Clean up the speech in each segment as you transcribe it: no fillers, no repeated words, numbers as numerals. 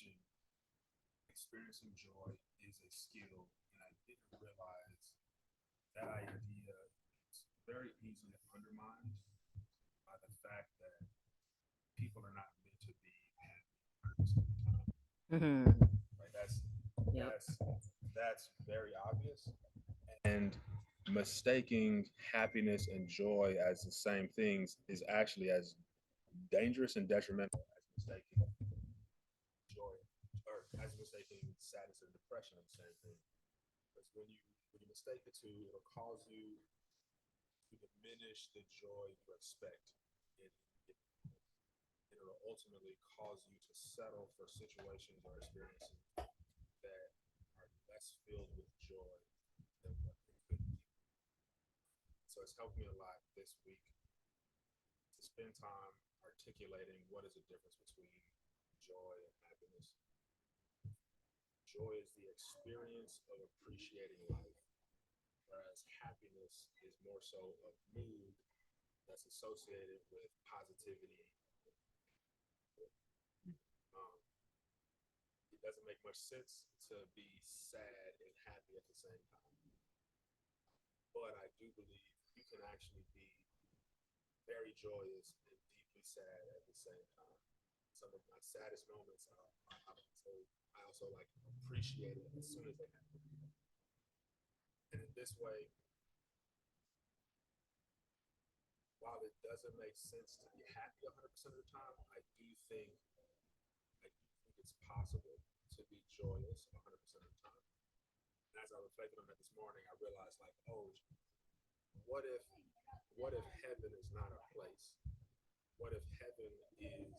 mentioned experiencing joy is a skill, and I didn't realize that idea is very easily undermined by the fact that people are not meant to be happy 100% of the time. Hmm. Right? Yep. That's that's very obvious. And mistaking happiness and joy as the same things is actually as dangerous and detrimental as mistaking joy or as mistaking sadness and depression are the same thing. Because when you mistake the two, it'll cause you to diminish the joy you expect. It, it, it'll ultimately cause you to settle for situations or experiences that are less filled with joy than what they could be. So it's helped me a lot this week to spend time articulating what is the difference between joy and happiness. Joy is the experience of appreciating life, whereas happiness is more so a mood that's associated with positivity. Um, it doesn't make much sense to be sad and happy at the same time, but I do believe you can actually be very joyous and deeply sad at the same time. Some of my saddest moments I also like appreciate it as soon as they happen. And in this way, while it doesn't make sense to be happy 100% of the time, I do think it's possible to be joyous 100% of the time. And as I reflected on that this morning, I realized like, oh, what if what if heaven is not a place? What if heaven is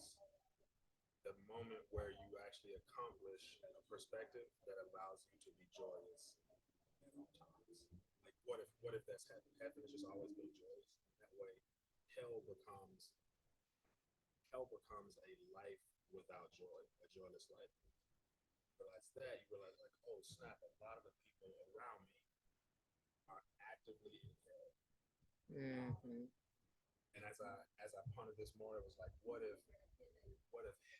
the moment where you actually accomplish a perspective that allows you to be joyous at all times? Like what if that's heaven? Heaven is just always being joyous. That way hell becomes hell becomes a life without joy, a joyless life. You realize that, you realize like, oh snap, a lot of the people around me are actively in hell. Hmm. And as I pondered this more, it was like, what if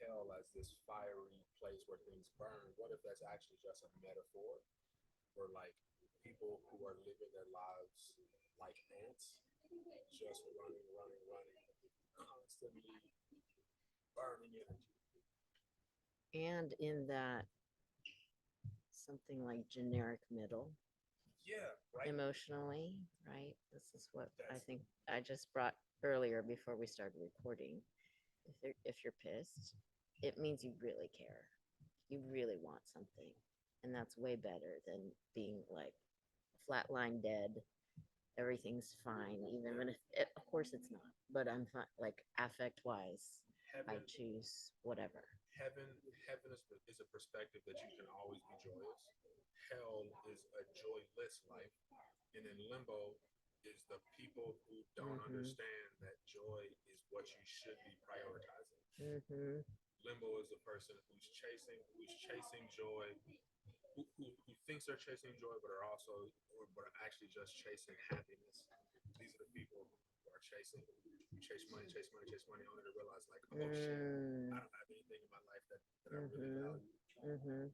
hell as this fiery place where things burn? What if that's actually just a metaphor for like people who are living their lives like ants, just running, running, running, constantly burning energy. And in that something like generic middle Yeah, right. emotionally, right? This is what I That's think I just brought earlier before we started recording. If you're pissed, it means you really care. You really want something. And that's way better than being like flatline dead. Everything's fine, even when of course it's not. But I'm fine, like affect wise. I heaven. choose whatever. Heaven is a perspective that you can always be joyous. Hell is a joyless life, and in limbo is the people who don't Mm-hmm. understand that joy is what you should be prioritizing. Mm-hmm. Limbo is the person who's chasing joy, who thinks they're chasing joy, but are also but are actually just chasing happiness. These are the people who are chase money, chase money, chase money, only to realize like, oh shit, Mm. I don't have anything in my life that I really Mm-hmm. value. Mm-hmm.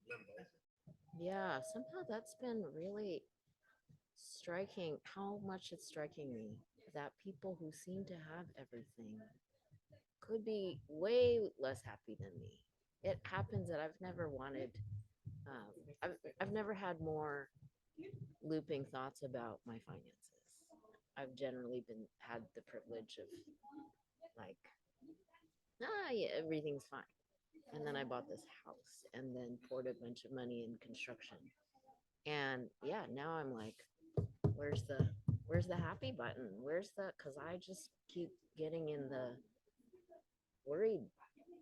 Limbo. Yeah, somehow that's been really striking how much it's striking me that people who seem to have everything could be way less happy than me. It happens that I've never wanted, um, I've never had more looping thoughts about my finances. I've generally been had the privilege of like, yeah, everything's fine. And then I bought this house and then poured a bunch of money in construction. And yeah, now I'm like, where's the where's the happy button? Where's the cuz I just keep getting in the worried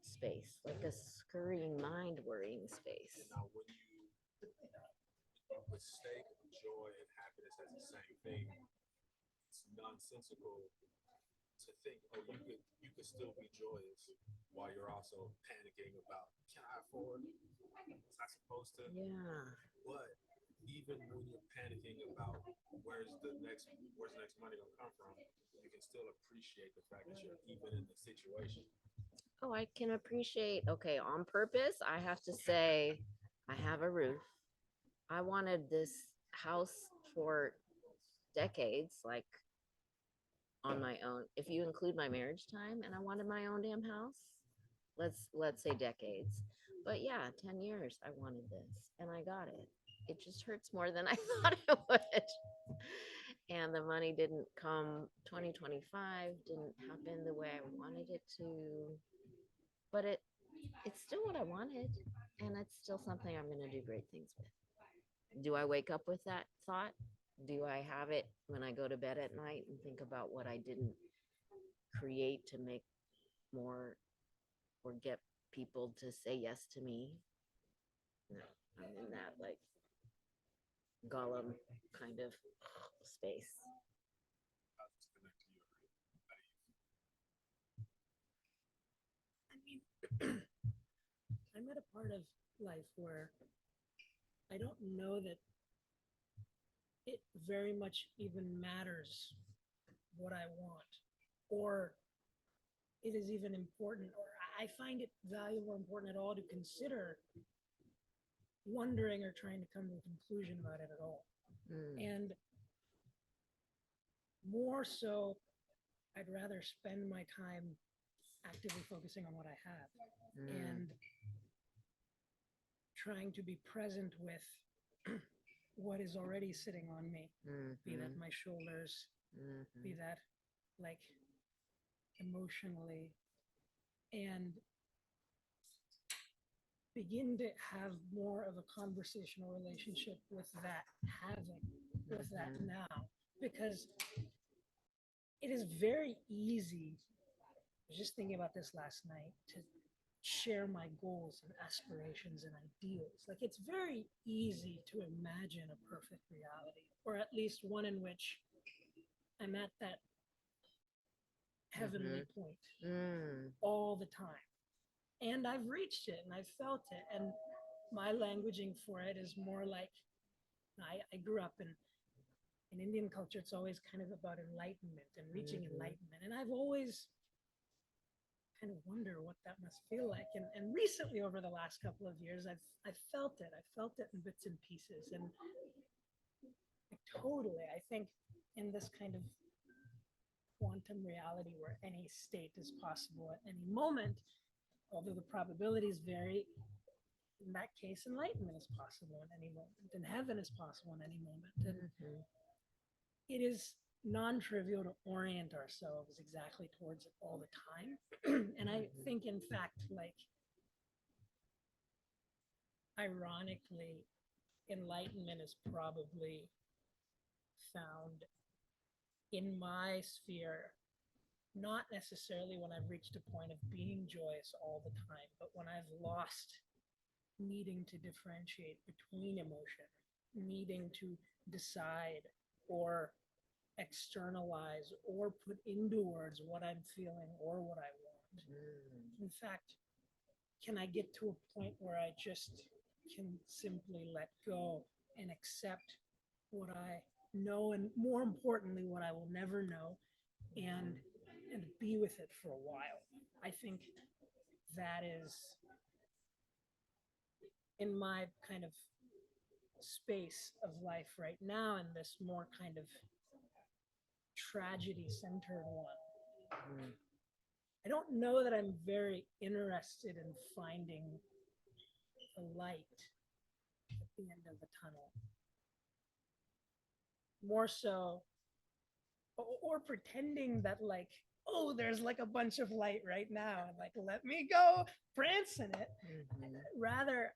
space, like a scurrying mind worrying And space. now when you mistake joy and happiness as the same thing, it's nonsensical to think, oh, you could still be joyous while you're also panicking about, can I afford? Was I supposed to? Yeah. But even when you're panicking about where's the next money gonna come from, you can still appreciate the fact that you're even in the situation. Oh, I can appreciate. Okay, on purpose, I have to say, I have a roof. I wanted this house for decades, like on my own. If you include my marriage time, and I wanted my own damn house, let's say decades. But yeah, 10 years I wanted this, and I got it. It just hurts more than I thought it would. And the money didn't come. 2025 didn't happen the way I wanted it to, but it's still what I wanted, and it's still something I'm going to do great things with. Do I wake up with that thought? Do I have it when I go to bed at night and think about what I didn't create to make more or get people to say yes to me? No, I'm in that like Gollum kind of space. I mean, I'm at a part of life where I don't know that it very much even matters what I want, or it is even important, or I find it valuable or important at all to consider wondering or trying to come to a conclusion about it at all. Mm, And more so, I'd rather spend my time actively focusing on what I have mm, and trying to be present with what is already sitting on me, be that mm-hmm, my shoulders, be mm-hmm, that like emotionally, and begin to have more of a conversational relationship with that having, with that mm-hmm, now. Because it is very easy, I was just thinking about this last night, to share my goals and aspirations and ideals. Like it's very easy to imagine a perfect reality, or at least one in which I'm at that mm-hmm, heavenly point mm, all the time. And I've reached it and I've felt it. And my languaging for it is more like I grew up in Indian culture, it's always kind of about enlightenment and reaching mm-hmm, enlightenment. And I've always kind of wonder what that must feel like. And recently, over the last couple of years, I've felt it. I felt it in bits and pieces. And like, totally, I think in this kind of quantum reality where any state is possible at any moment, although the probabilities vary, in that case, enlightenment is possible in any moment, and heaven is possible in any moment. And mm-hmm, it is non-trivial to orient ourselves exactly towards it all the time. And I mm-hmm, think, in fact, like ironically, enlightenment is probably found in my sphere, not necessarily when I've reached a point of being joyous all the time, but when I've lost needing to differentiate between emotion, needing to decide or externalize or put into words what I'm feeling or what I want. In fact, can I get to a point where I just can simply let go and accept what I know, and more importantly, what I will never know, and and be with it for a while. I think that is in my kind of space of life right now, in this more kind of tragedy centered one. mm-hmm. I don't know that I'm very interested in finding the light at the end of the tunnel. More so, or pretending that like, oh, there's like a bunch of light right now, and like let me go prance in it. Rather,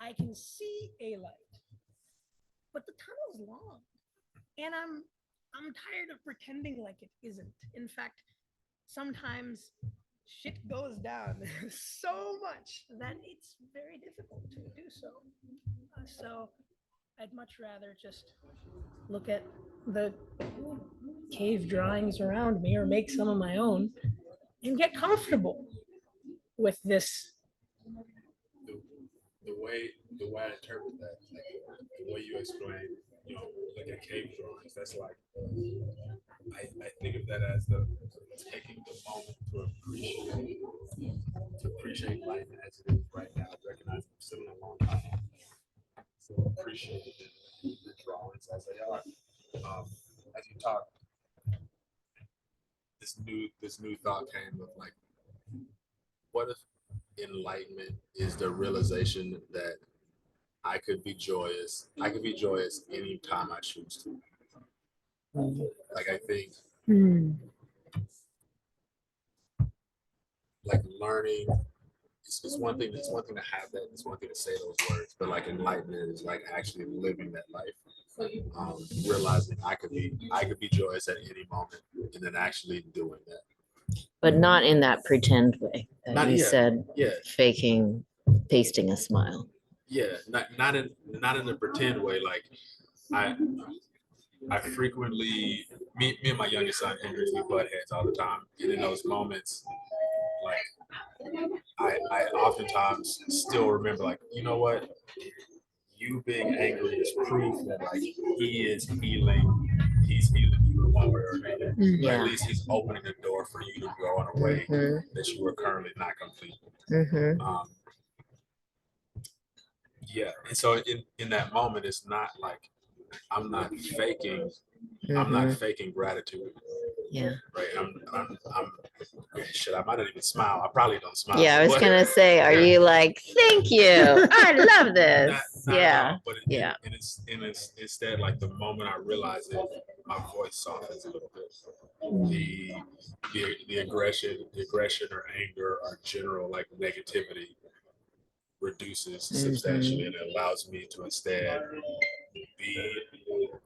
I can see a light, but the tunnel's long, and I'm tired of pretending like it isn't. In fact, sometimes shit goes down so much that it's very difficult to do so. So I'd much rather just look at the cave drawings around me or make some of my own and get comfortable with this. the, the way I interpret that, like the way you explain, look at cave drawings. That's like I think of that as the taking the moment to appreciate life as it is right now, recognizing I'm sitting a long time, so appreciate the drawings as they are. As you talk, this new thought came of like, what if enlightenment is the realization that I could be joyous. I could be joyous anytime I choose to. Like I think Hmm. like learning it's one thing. It's one thing to have that. It's one thing to say those words. But like enlightenment is like actually living that life. Realizing I could be joyous at any moment, and then actually doing that. But not in that pretend way that Not you yet. said, Yeah, faking, pasting a smile. yeah. Not in the pretend way. Like I I frequently me and my youngest son Hendrix we butt heads all the time, and in those moments, like I oftentimes still remember like you know what you being angry is proof that like he is healing. He's healing you in one way or another. Mm. Or at Yeah. least he's opening the door for you to grow in a way Hmm. that you were currently not complete. Hmm. Yeah, and so in that moment, it's not like I'm not faking. I'm Hmm. not faking gratitude, Yeah. right? I'm shit. I might not even smile. I probably don't smile. Yeah, I was but gonna say, are you like, thank you, I love this? not at Yeah. all. But Yeah. it's instead like the moment I realize it, my voice softens a little bit. The the aggression or anger or general like negativity reduces substantially, and it allows me to instead be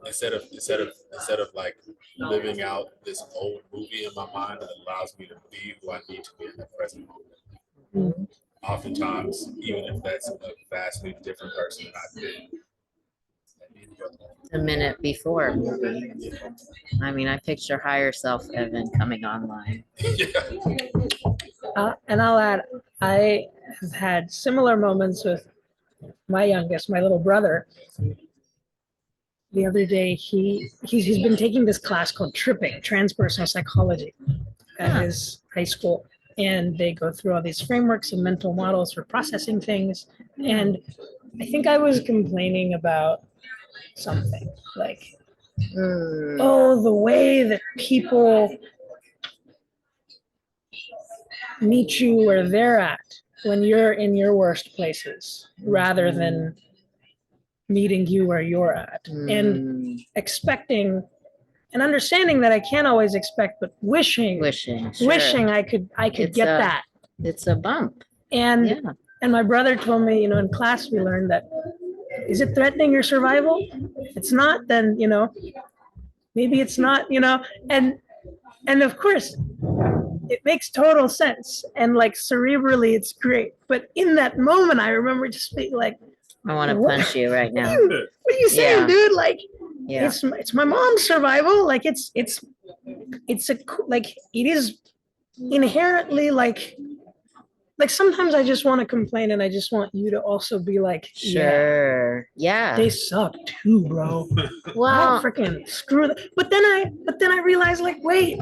instead of like living out this old movie in my mind. It allows me to be who I need to be in the present moment. Mhm. Oftentimes, even if that's a vastly different person than I've been. The minute before movie. I mean, I picture higher self Evan coming online. Yeah. And I'll add, I have had similar moments with my youngest, my little brother. The other day, he's been taking this class called Tripping, Transpersonal Psychology, at Huh. his high school, and they go through all these frameworks and mental models for processing things. And I think I was complaining about something like, Mm. oh, the way that people meet you where they're at when you're in your worst places rather than meeting you where you're at and Mm. expecting and understanding that I can't always expect, but wishing Sure. I could It's get a that. it's a bump. And Yeah. and my brother told me, in class we learned that, is it threatening your survival? If it's not, then maybe it's not, and of course it makes total sense, and like cerebrally it's great, but in that moment I remember just being like, I want to what, punch you right what now. are you saying, Yeah. dude? Like, Yeah. it's my mom's survival. Like it's like it is inherently like sometimes I just want to complain, and I just want you to also be like, yeah, Sure. Yeah. they suck too, bro. Well, Freaking screw them. But then I realized, like, wait,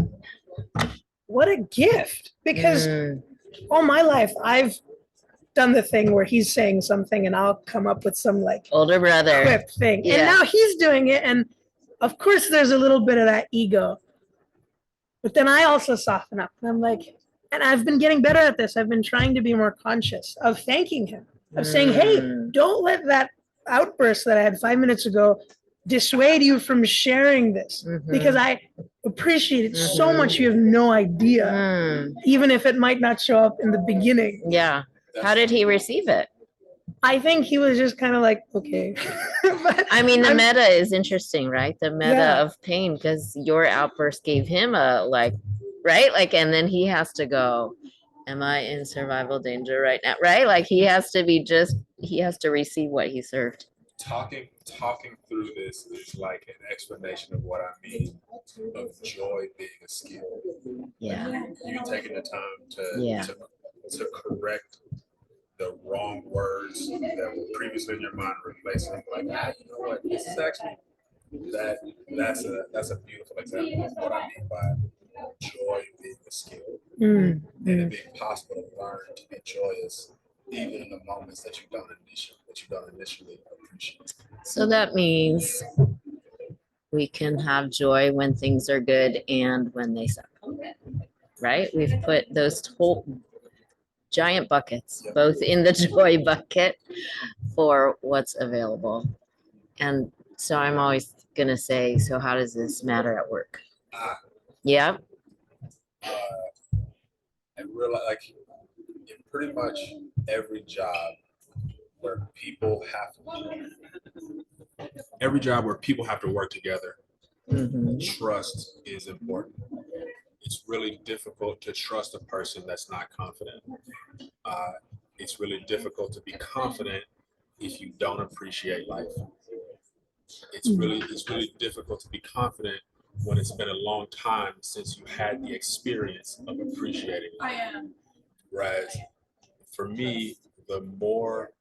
what a gift. Because mm, all my life I've done the thing where he's saying something and I'll come up with some like older brother. quip thing. And Yeah. now he's doing it, and of course there's a little bit of that ego. But then I also soften up, and I'm like, and I've been getting better at this. I've been trying to be more conscious of thanking him, of saying, hey, don't let that outburst that I had 5 minutes ago dissuade you from sharing this, Mhm. because I appreciate it so Mhm. much. You have no idea, Mm, even if it might not show up in the beginning. yeah. How did he receive it? I think he was just kind of like, okay. But I mean, the I'm- meta is interesting, right? The meta Yeah. of pain, because your outburst gave him a like, right? Like, and then he has to go, am I in survival danger right now? Right? Like he has to receive what he served. Talking through this is like an explanation of what I mean of joy being a skill. Yeah. You taking the time to Yeah. to correct the wrong words that were previously in your mind, replacing like, you know what, this is actually that's a beautiful example of what I mean by joy being a skill Mm, and it mm. being possible to learn to be joyous even in the moments that you don't initially appreciate. So that means we can have joy when things are good and when they suck, right? We've put those whole giant buckets, Yep. both in the joy bucket for what's available. And so I'm always going to say, so how does this matter at work? Ah, Yep. and realize like in pretty much every job where people have to work together, Mhm. trust is important. It's really difficult to trust a person that's not confident. Uh, it's really difficult to be confident if you don't appreciate life. It's really difficult to be confident when it's been a long time since you had the experience of appreciating life. Whereas for me, the more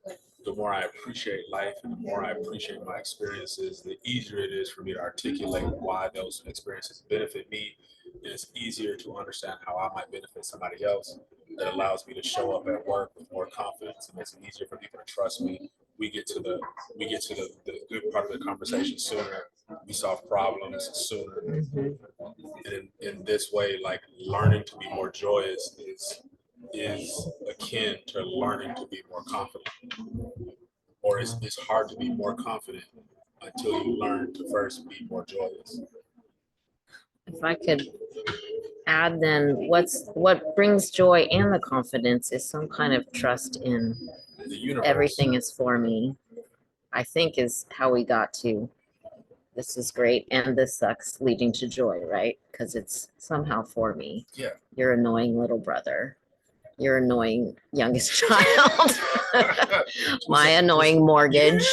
I appreciate life and the more I appreciate my experiences, the easier it is for me to articulate why those experiences benefit me. And it's easier to understand how I might benefit somebody else. That allows me to show up at work with more confidence and makes it easier for people to trust me. We get to the good part of the conversation sooner. We solve problems sooner. Mhm. And in this way, like learning to be more joyous is akin to learning to be more confident. Or it's hard to be more confident until you learn to first be more joyous. If I could add then what brings joy and the confidence is some kind of trust in The universe. everything is for me. I think is how we got to this is great and this sucks leading to joy, right? Because it's somehow for me. Yeah. Your annoying little brother, your annoying youngest child, my annoying mortgage.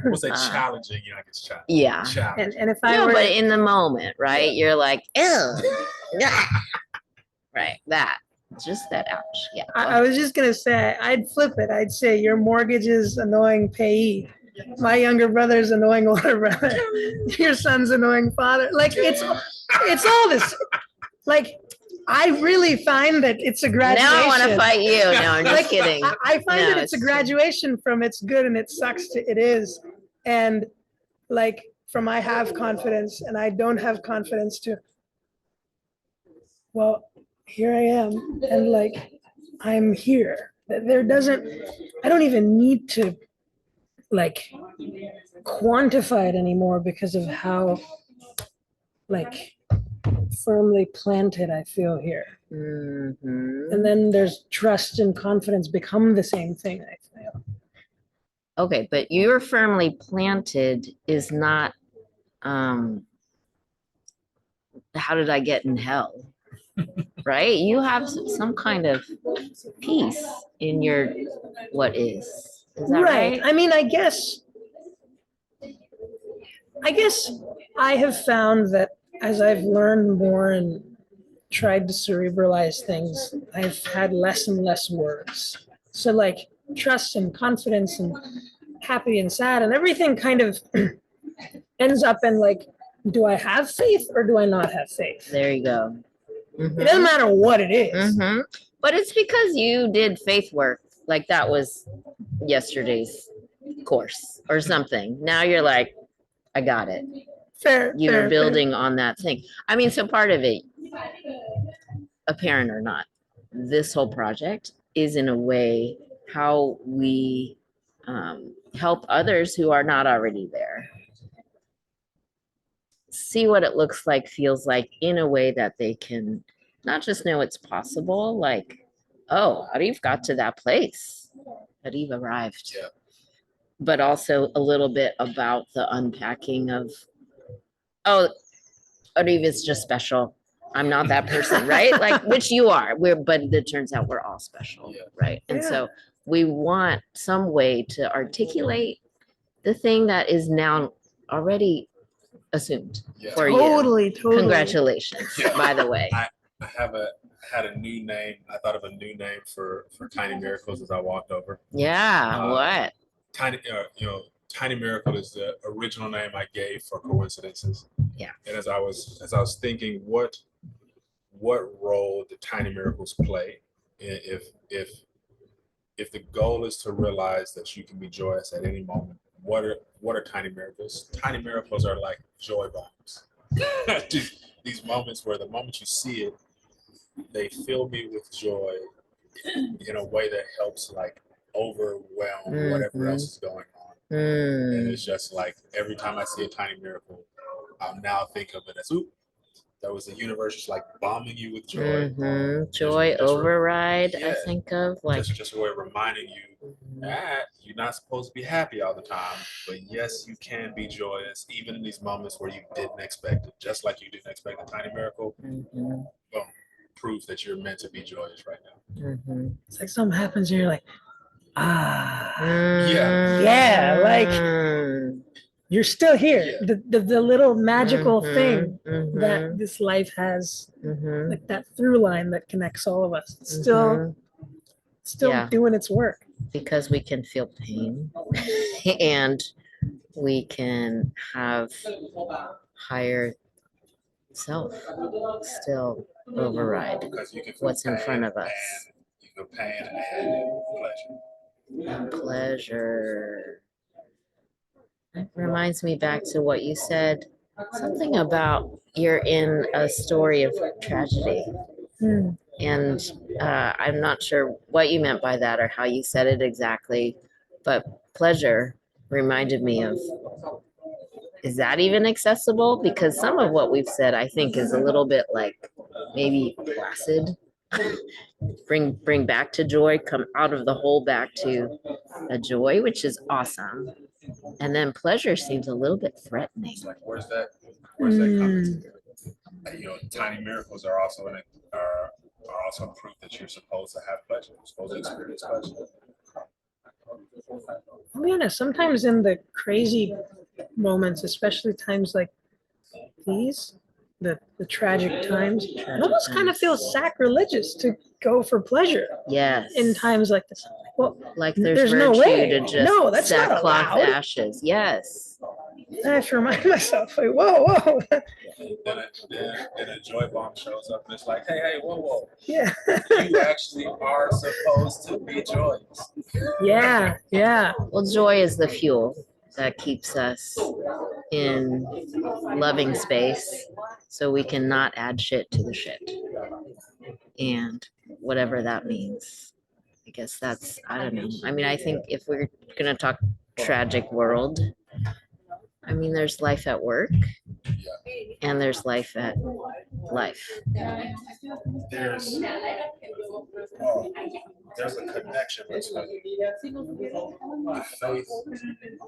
We'll say challenging youngest child. Yeah. Challenging. And if I No, were, but in the moment, right? You're like, ew. Yeah. Right. That. Just that ouch. Yeah. go I ahead. was just gonna say, I'd flip it. I'd say your mortgage is annoying payee. My younger brother's annoying older brother. Your son's annoying father. Like it's all this. Like I really find that it's a graduation. Now I want to fight you. No, I'm just Like, kidding. I find No, that it's a it's- graduation from it's good and it sucks to it is. And like from I have confidence and I don't have confidence to, well, here I am. And like, I'm here. There doesn't, I don't even need to like quantify it anymore because of how like firmly planted I feel here. Mhm. And then there's trust and confidence become the same thing, I feel. Okay, but you're firmly planted is not how did I get in hell? Right? You have some kind of peace in your what is. Is that right? I mean, I guess I have found that as I've learned more and tried to cerebralize things, I've had less and less words. So like trust and confidence and happy and sad and everything kind of ends up in like, do I have faith or do I not have faith? There you go. It doesn't matter what it is. Mhm. But it's because you did faith work. Like that was yesterday's course or something. Now you're like, I got it. Fair. You fair, were building on that thing. I mean, so part of it, apparent or not, this whole project is in a way how we help others who are not already there see what it looks like, feels like in a way that they can not just know it's possible, like, oh, Ariv got to that place. Ariv arrived. Yeah. But also a little bit about the unpacking of, oh, Ariv is just special. I'm not that person, right? Like, which you are. But it turns out we're all special, Yeah. right? And Yeah. so we want some way to articulate the thing that is now already assumed Yeah. for you. Totally. Congratulations, Yeah. by the way. I had a new name. I thought of a new name for Tiny Miracles as I walked over. Yeah, what? Tiny Miracle is the original name I gave for coincidences. Yeah. And as I was thinking, what what role do tiny miracles play if the goal is to realize that you can be joyous at any moment? What are tiny miracles? Tiny miracles are like joy bombs. These moments where the moment you see it, they fill me with joy in a way that helps like overwhelm whatever else is going on. And it's just like every time I see a tiny miracle, I'll now think of it as, ooh, that was the universe just like bombing you with joy. Joy Just override, I yeah, think of like just a way of reminding you that you're not supposed to be happy all the time, but yes, you can be joyous even in these moments where you didn't expect it. Just like you didn't expect a tiny miracle, boom, proof that you're meant to be joyous right now. It's like something happens and you're like, ah, yeah, like you're still here. Yeah. The little magical thing that this life has, like that through line that connects all of us. It's still Yeah. doing its work. because we can feel pain and we can have higher self still override because you can feel what's in pain front of us. and you feel pain and pleasure. And pleasure. It reminds me back to what you said, something about you're in a story of tragedy. And I'm not sure what you meant by that or how you said it exactly, but pleasure reminded me of, is that even accessible? Because some of what we've said, I think, is a little bit like maybe placid. Bring back to joy, come out of the hole back to a joy, which is awesome. And then pleasure seems a little bit threatening. It's like, where's that coming to? You know, tiny miracles are also are also proof that you're supposed to have pleasure. You're supposed to experience pleasure. I'll be honest, sometimes in the crazy moments, especially times like these, the tragic times, it almost kind of feels sacrilegious to go for pleasure. Yes. In times like this. Well, like there's no virtue way. to just No, that's not sackcloth allowed. ashes. Yes. I have to remind myself, like, whoa. Then a joy bomb shows up and it's like, hey, whoa. Yeah. You actually are supposed to be joyous. Yeah. Well, joy is the fuel that keeps us in loving space so we can not add shit to the shit. And whatever that means. I guess that's, I don't know. I mean, I think if we're going to talk tragic world, I mean, there's life at work and there's life at life. There's a connection between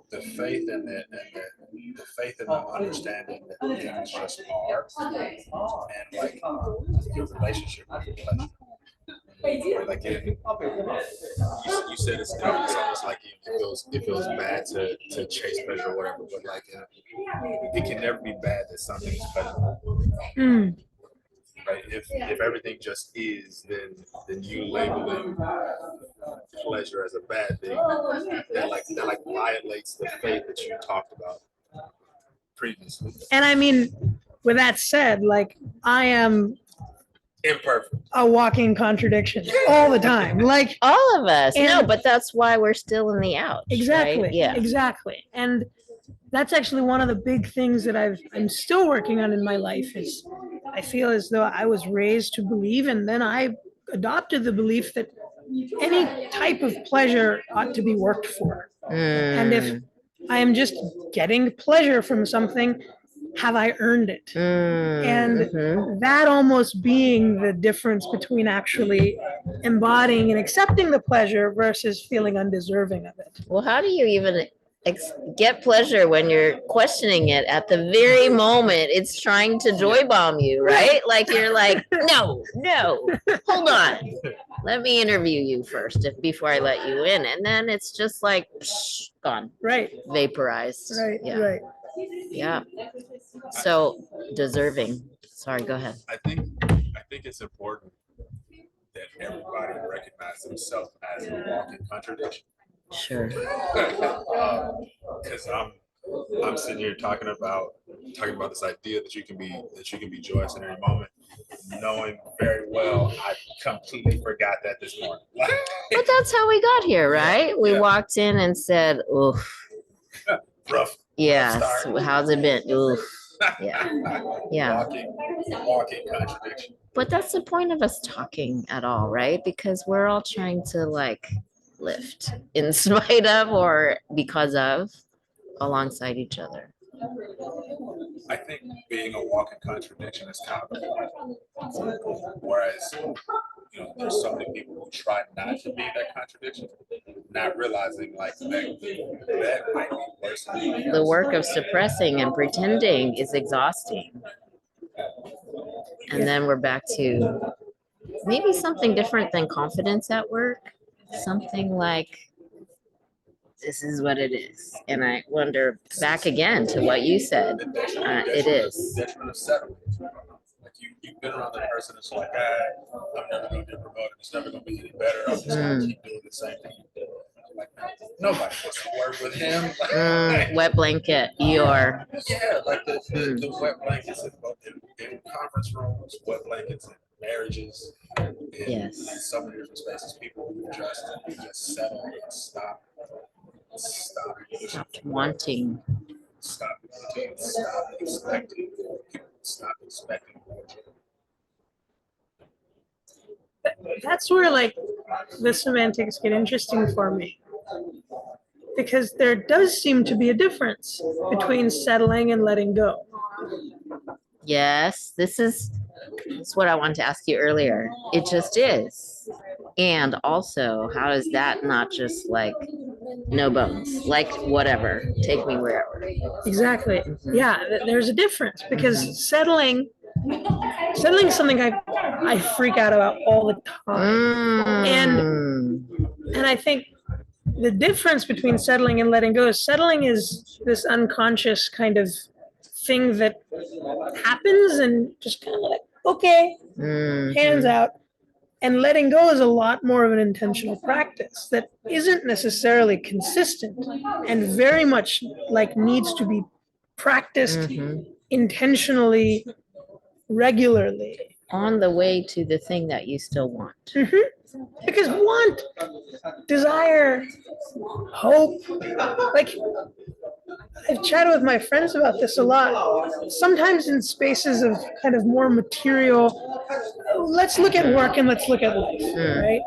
the faith and the faith and the understanding that things just are, and like your relationship with pleasure. Like you said, it's almost like it feels bad to chase pleasure or whatever, but like it can never be bad that something is pleasurable. Right? If everything just is, then you labeling pleasure as a bad thing that violates the faith that you talked about previously. And I mean, with that said, like I am imperfect, a walking contradiction all the time, like all of us. No, but that's why we're still in the ouch. Exactly. Right? Yeah. Exactly. And that's actually one of the big things that I'm still working on in my life is I feel as though I was raised to believe, and then I adopted the belief that any type of pleasure ought to be worked for. And if I am just getting pleasure from something, have I earned it? And that almost being the difference between actually embodying and accepting the pleasure versus feeling undeserving of it. Well, how do you even get pleasure when you're questioning it at the very moment it's trying to joy bomb you, right? Like you're like, no, hold on. Let me interview you first before I let you in. And then it's just like, psh, gone. Right. Vaporized. Right. Yeah. Right. Yeah. So deserving. Sorry, go ahead. I think it's important that everybody recognize themselves as a walking contradiction. Sure. Because I'm sitting here talking about this idea that you can be joyous in any moment, knowing very well I completely forgot that this morning. But that's how we got here, Yeah, right? We yeah. walked in and said, "Oof, rough yes. start. How's it been? Oof." Yeah. Yeah. Walking contradiction. But that's the point of us talking at all, right? Because we're all trying to like lift in spite of or because of alongside each other. I think being a walking contradiction is kind of the point. Whereas, there's so many people who try not to be that contradiction, not realizing like that might be worse than anything The else. work of suppressing and pretending is exhausting. And then we're back to maybe something different than confidence at work. Something like, this is what it is. And I wonder back again to what you said. It is. The detriment of settling. Like you've been around that person that's like, I'm never going to get promoted. It's never going to be any better. I'm just going to keep doing the same thing. Like, nobody wants to work with him. Wet blanket, you're. Yeah, like the wet blankets in conference rooms, wet blankets in marriages, in so many different spaces. People who just settle and stop Wanting. stop expecting, stop expecting. That's where like the semantics get interesting for me, because there does seem to be a difference between settling and letting go. Yes, this is what I wanted to ask you earlier. It just is. And also, how is that not just like no bones, like whatever, take me wherever? Exactly. Yeah, there's a difference, because settling is something I freak out about all the time. And I think the difference between settling and letting go is settling is this unconscious kind of thing that happens and just kind of like, okay, hands out. And letting go is a lot more of an intentional practice that isn't necessarily consistent and very much like needs to be practiced intentionally, regularly. On the way to the thing that you still want. Because want, desire, hope, like I've chatted with my friends about this a lot. Sometimes in spaces of kind of more material, let's look at work and let's look at life, right?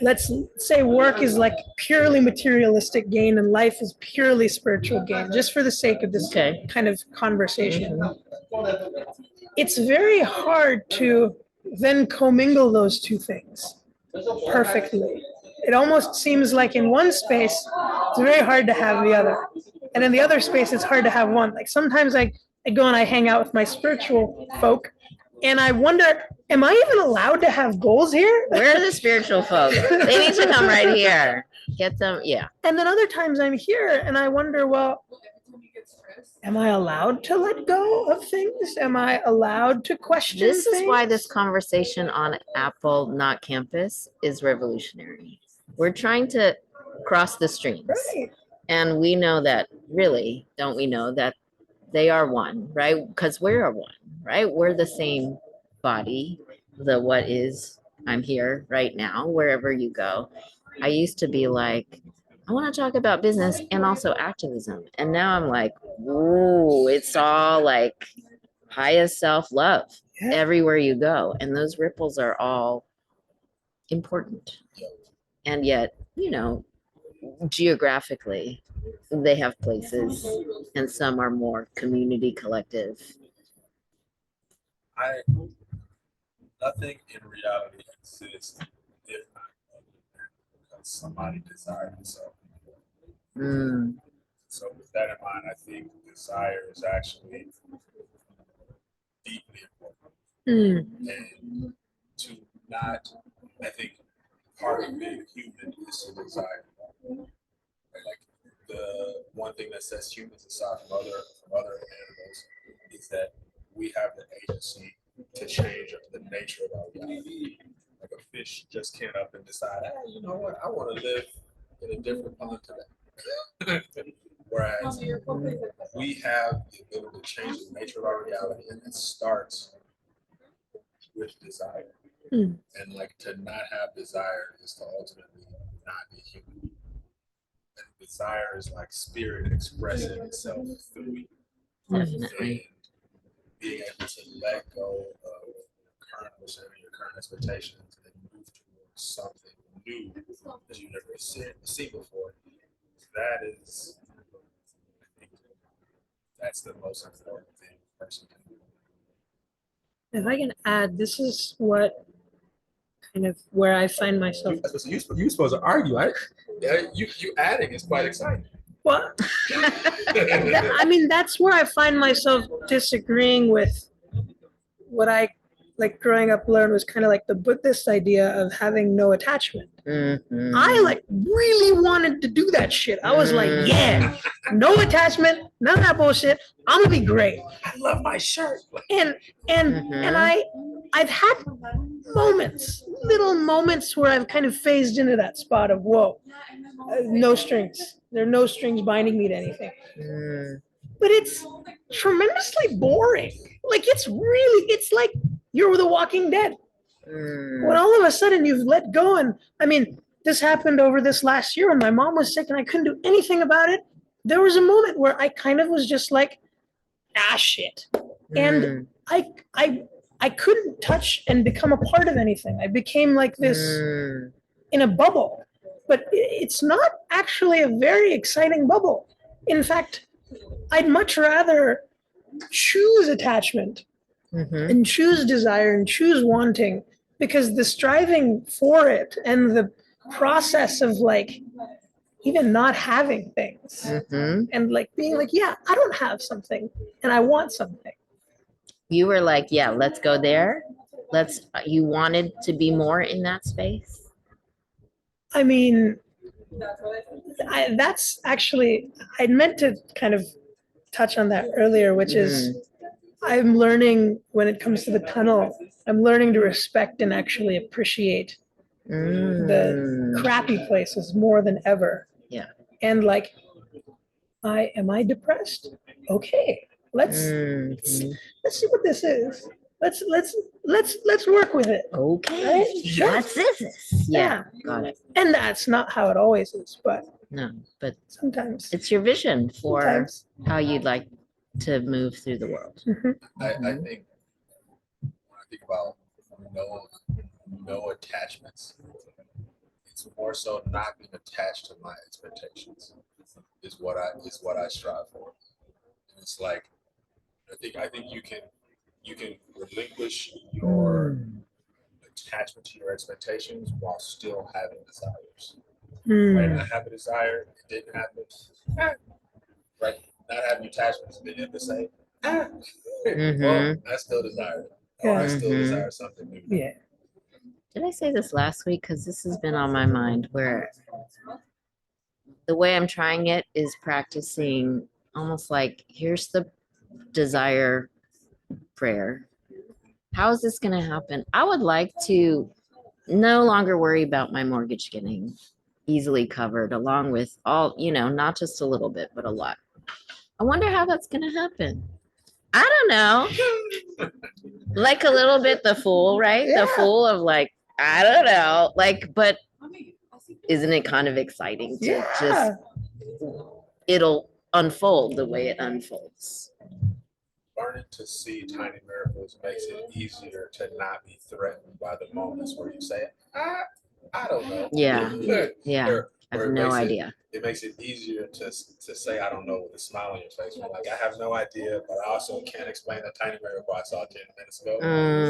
Let's say work is like purely materialistic gain and life is purely spiritual gain, just for the sake of this kind of conversation. It's very hard to then commingle those two things perfectly. It almost seems like in one space, it's very hard to have the other. And in the other space, it's hard to have one. Like sometimes I go and I hang out with my spiritual folk, and I wonder, am I even allowed to have goals here? Where are the spiritual folk? They need to come right here. Get them, yeah. And then other times I'm here and I wonder, well, am I allowed to let go of things? Am I allowed to question This things? is why this conversation on Apple, not campus, is revolutionary. We're trying to cross the streams. Right. And we know that, really, don't we know that they are one, right? Because we're one, right? We're the same body. The what is, I'm here right now, wherever you go. I used to be like, I want to talk about business and also activism. And now I'm like, ooh, it's all like highest self-love everywhere you go. And those ripples are all important. And yet, geographically, they have places, and some are more community collective. Nothing in reality exists if not because somebody desired it. So with that in mind, I think desire is actually deeply important. And to not, I think part of being human is to desire. Like the one thing that sets humans aside from other animals is that we have the agency to change the nature of our reality. Like a fish just can't up and decide, you know what, I want to live in a different pond today. Whereas we have the ability to change the nature of our reality, and it starts with desire. Mm. And like to not have desire is to ultimately not be human. And desire is like spirit expressing itself through you. Definitely. And being able to let go of current understanding, your current expectations, and move towards something new that you've never seen before. That is, I think, that's the most important thing a person can do. If I can add, this is what kind of where I find myself. You supposed to argue, right? Yeah, you adding is quite exciting. Well, I mean, that's where I find myself disagreeing with what I like growing up learned was kind of like the Buddhist idea of having no attachment. Mhm. I like really wanted to do that shit. I was like, yeah, no attachment, none of that bullshit. I'm gonna be great. I love my shirt. And I've had moments, little moments where I've kind of phased into that spot of whoa, no strings. There are no strings binding me to anything. Mm. But it's tremendously boring. Like it's like you're The Walking Dead. When all of a sudden you've let go, and I mean, this happened over this last year when my mom was sick and I couldn't do anything about it. There was a moment where I kind of was just like, shit. And I couldn't touch and become a part of anything. I became like this in a bubble. But it's not actually a very exciting bubble. In fact, I'd much rather choose attachment and choose desire and choose wanting, because the striving for it and the process of like even not having things and like being like, yeah, I don't have something and I want something. You were like, yeah, let's go there. You wanted to be more in that space? I mean, that's actually, I meant to kind of touch on that earlier, which is I'm learning when it comes to the tunnel, I'm learning to respect and actually appreciate the crappy places more than ever. Yeah. And like, am I depressed? Okay, let's see what this is. Let's work with it. Okay. Right? That's this. Yeah. Got it. And that's not how it always is, but No, but sometimes it's your vision for sometimes. how you'd like to move through the world. I think when I think about no attachments, it's more so not being attached to my expectations is what I strive for. And it's like I think you can relinquish your attachment to your expectations while still having desires. Right? I have a desire, it didn't happen. Right? Not having attachments, didn't have to say, well, I still desire it. Or I still desire something new. Yeah. Did I say this last week? Because this has been on my mind, where the way I'm trying it is practicing almost like, here's the desire prayer. How is this going to happen? I would like to no longer worry about my mortgage getting easily covered, along with all, not just a little bit, but a lot. I wonder how that's going to happen. I don't know. Like a little bit the fool, right? Yeah. The fool of like, I don't know. Like, but isn't it kind of exciting to just, it'll unfold the way it unfolds. Learning to see tiny miracles makes it easier to not be threatened by the moments where you say, I don't know. Yeah. Yeah. I have no idea. It makes it easier to say I don't know with a smile on your face. You're like, I have no idea, but I also can't explain the tiny miracle I saw 10 minutes ago,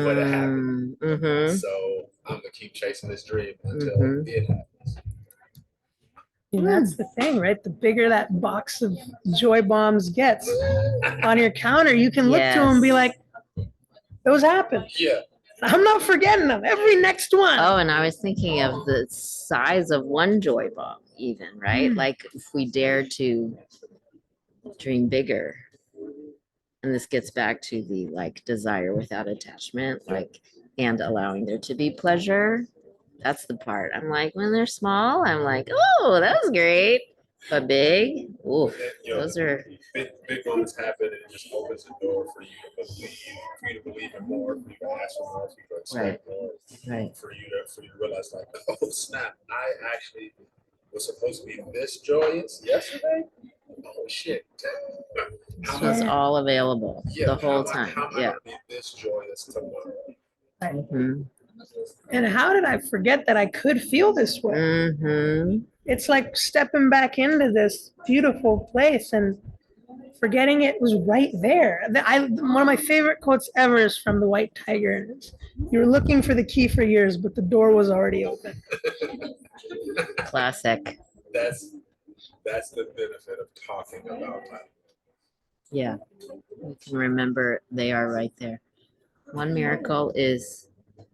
but it happened. So I'm gonna keep chasing this dream until it happens. And that's the thing, right? The bigger that box of joy bombs gets on your counter, you can look to them and be like, those happen. Yeah. I'm not forgetting them. Every next one. Oh, and I was thinking of the size of one joy bomb, even, right? Like if we dare to dream bigger. And this gets back to the like desire without attachment, like, and allowing there to be pleasure. That's the part. I'm like, when they're small, I'm like, oh, that was great. But big? Oof, You know, those are big moments happen, and it just opens the door for you to believe in more, for you to ask for more, for you to expect more, right. for you to realize like, oh snap, I actually was supposed to be this joyous yesterday. Oh shit. This was all available Yeah, the whole how time. am I Yeah. gonna be this joyous tomorrow? Mm-hmm. And how did I forget that I could feel this way? Mm-hmm. It's like stepping back into this beautiful place and forgetting it was right there. One of my favorite quotes ever is from the White Tiger. And it's, you were looking for the key for years, but the door was already open. Classic. That's the benefit of talking about time. Yeah. We can remember they are right there. One miracle is,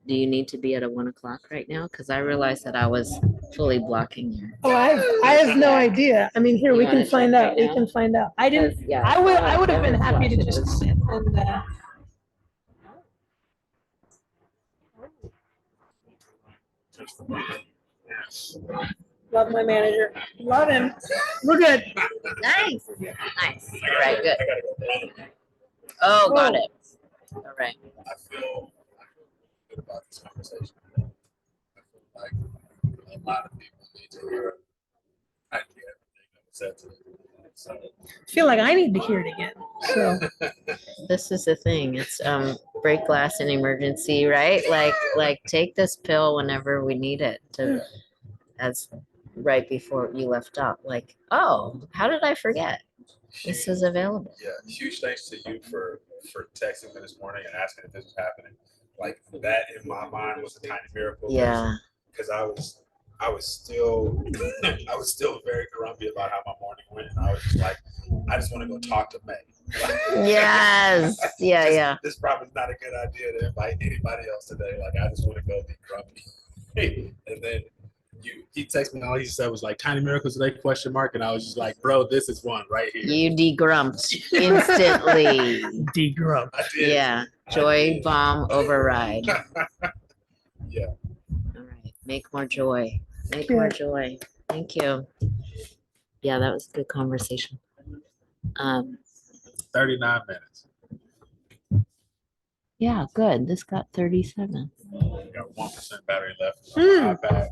do you need to be at a 1 o'clock right now? Because I realized that I was fully blocking you. Oh, I have no idea. I mean, here You we wanna can find check out. right We now? can find out. I didn't. Because, yeah, I would have been Evan's happy to watching just this. sit and. Love my manager. Love him. We're good. Nice. Nice. All right, good. Oh, got it. All right. I feel good about this conversation. I feel like a lot of people need to hear actually everything that was said today. So I feel like I need to hear it again. So This is the thing. It's break glass in emergency, right? Like take this pill whenever we need it to as right before you left out. Like, oh, how did I forget? This is available. yeah, huge thanks to you for texting me this morning and asking if this was happening. Like that in my mind was a tiny miracle. Yeah. Because I was still I was still very grumpy about how my morning went, and I was just like, I just want to go talk to May. Yes. Yeah, yeah. This probably is not a good idea to invite anybody else today. Like I just want to go be grumpy. And then he texted me, all he said was like tiny miracles today question mark, and I was just like, bro, this is one right here. You degrumped instantly. degrowth. I did. Yeah. Joy bomb override. Yeah. All right. Make more joy. Make more joy. Thank you. Yeah, that was a good conversation. 39 minutes. Yeah, good. This got 37. We got 1% battery left on my iPad.